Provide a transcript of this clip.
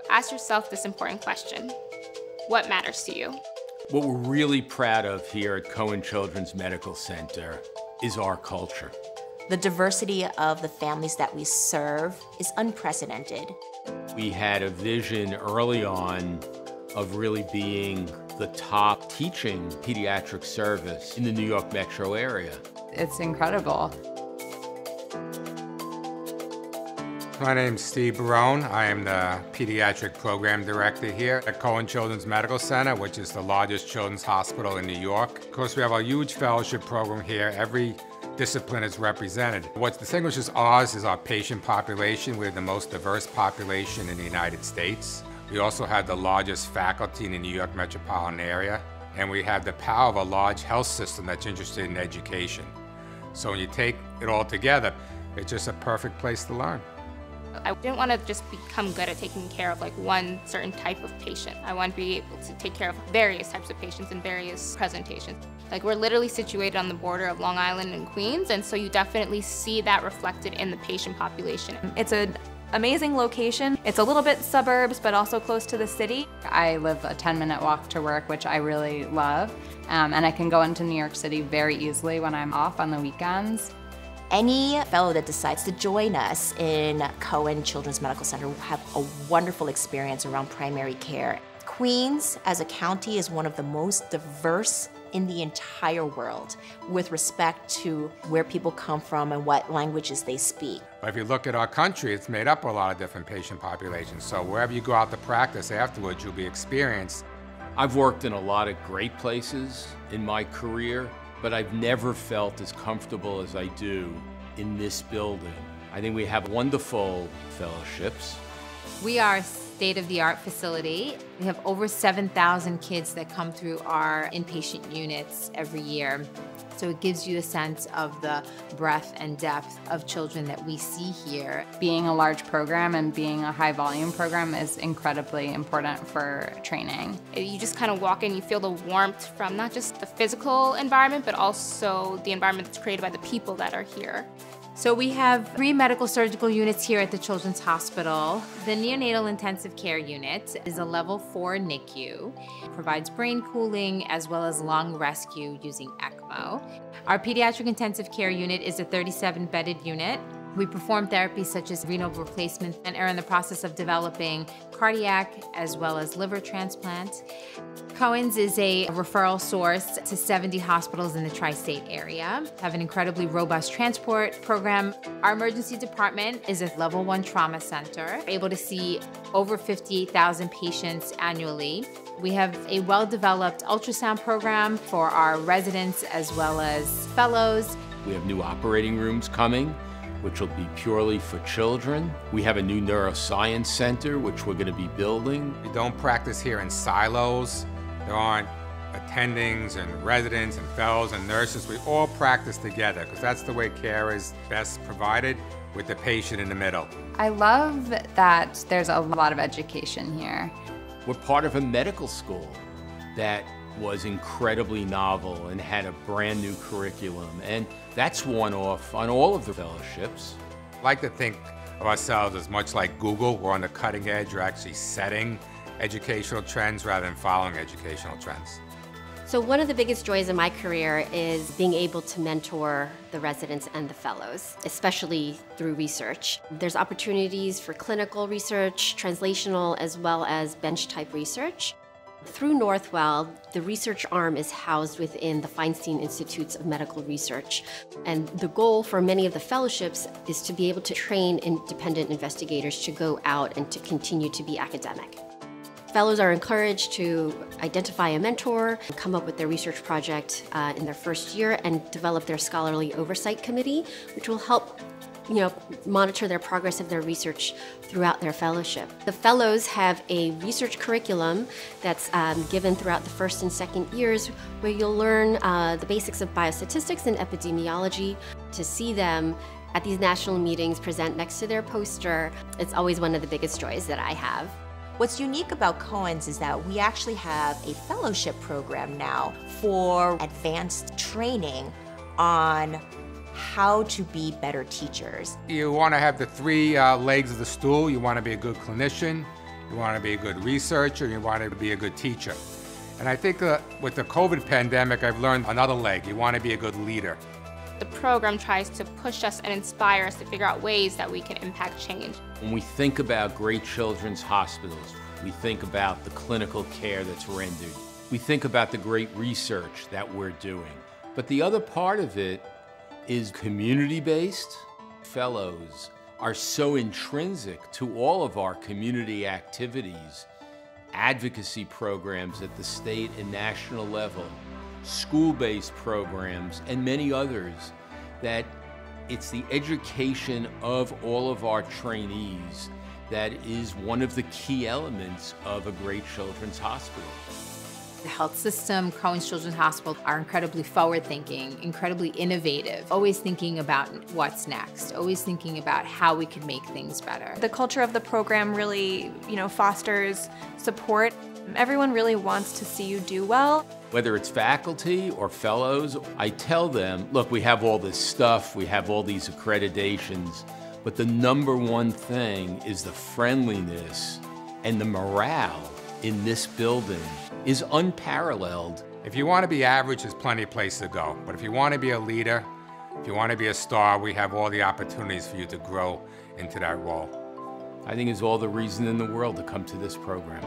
Ask yourself this important question: what matters to you? What we're really proud of here at Cohen Children's Medical Center is our culture. The diversity of the families that we serve is unprecedented. We had a vision early on of really being the top teaching pediatric service in the New York metro area. It's incredible. My name's Steve Barone. I am the Pediatric Program Director here at Cohen Children's Medical Center, which is the largest children's hospital in New York. Of course, we have a huge fellowship program here. Every discipline is represented. What distinguishes ours is our patient population. We're the most diverse population in the United States. We also have the largest faculty in the New York metropolitan area, and we have the power of a large health system that's interested in education. So when you take it all together, it's just a perfect place to learn. I didn't want to just become good at taking care of like one certain type of patient. I want to be able to take care of various types of patients in various presentations. Like, we're literally situated on the border of Long Island and Queens, and so you definitely see that reflected in the patient population. It's an amazing location. It's a little bit suburbs, but also close to the city. I live a 10-minute walk to work, which I really love, and I can go into New York City very easily when I'm off on the weekends. Any fellow that decides to join us in Cohen Children's Medical Center will have a wonderful experience around primary care. Queens, as a county, is one of the most diverse in the entire world with respect to where people come from and what languages they speak. But if you look at our country, it's made up of a lot of different patient populations. So wherever you go out to practice afterwards, you'll be experienced. I've worked in a lot of great places in my career, but I've never felt as comfortable as I do in this building. I think we have wonderful fellowships. We are a state-of-the-art facility. We have over 7,000 kids that come through our inpatient units every year. So it gives you a sense of the breadth and depth of children that we see here. Being a large program and being a high volume program is incredibly important for training. You just kind of walk in, you feel the warmth from not just the physical environment, but also the environment that's created by the people that are here. So we have 3 medical surgical units here at the Children's Hospital. The Neonatal Intensive Care Unit is a level 4 NICU. It provides brain cooling as well as lung rescue using ECMO. Our Pediatric Intensive Care Unit is a 37-bedded unit. We perform therapies such as renal replacement and are in the process of developing cardiac as well as liver transplant. Cohen's is a referral source to 70 hospitals in the tri-state area. Have an incredibly robust transport program. Our emergency department is a level 1 trauma center, able to see over 58,000 patients annually. We have a well-developed ultrasound program for our residents as well as fellows. We have new operating rooms coming, which will be purely for children. We have a new neuroscience center, which we're going to be building. We don't practice here in silos. There aren't attendings and residents and fellows and nurses. We all practice together because that's the way care is best provided, with the patient in the middle. I love that there's a lot of education here. We're part of a medical school that was incredibly novel and had a brand new curriculum, and that's worn off on all of the fellowships. I like to think of ourselves as much like Google. We're on the cutting edge. We're actually setting educational trends rather than following educational trends. So one of the biggest joys in my career is being able to mentor the residents and the fellows, especially through research. There's opportunities for clinical research, translational, as well as bench-type research. Through Northwell, the research arm is housed within the Feinstein Institutes of Medical Research. And the goal for many of the fellowships is to be able to train independent investigators to go out and to continue to be academic. Fellows are encouraged to identify a mentor, come up with their research project in their first year, and develop their scholarly oversight committee, which will help monitor their progress of their research throughout their fellowship. The fellows have a research curriculum that's given throughout the first and second years, where you'll learn the basics of biostatistics and epidemiology. To see them at these national meetings present next to their poster, it's always one of the biggest joys that I have. What's unique about Cohen's is that we actually have a fellowship program now for advanced training on how to be better teachers. You want to have the 3 legs of the stool. You want to be a good clinician, You want to be a good researcher, you want to be a good teacher. And I think with the COVID pandemic, I've learned another leg. You want to be a good leader. The program tries to push us and inspire us to figure out ways that we can impact change. When we think about great children's hospitals, we think about the clinical care that's rendered. We think about the great research that we're doing. But the other part of it is community-based. Fellows are so intrinsic to all of our community activities, advocacy programs at the state and national level, school-based programs, and many others, that it's the education of all of our trainees that is one of the key elements of a great children's hospital. The health system, Cohen's Children's Hospital, are incredibly forward-thinking, incredibly innovative, always thinking about what's next, always thinking about how we can make things better. The culture of the program really, fosters support. Everyone really wants to see you do well. Whether it's faculty or fellows, I tell them, look, we have all this stuff, we have all these accreditations, but the number one thing is the friendliness and the morale in this building is unparalleled. If you want to be average, there's plenty of places to go. But if you want to be a leader, if you want to be a star, we have all the opportunities for you to grow into that role. I think it's all the reason in the world to come to this program.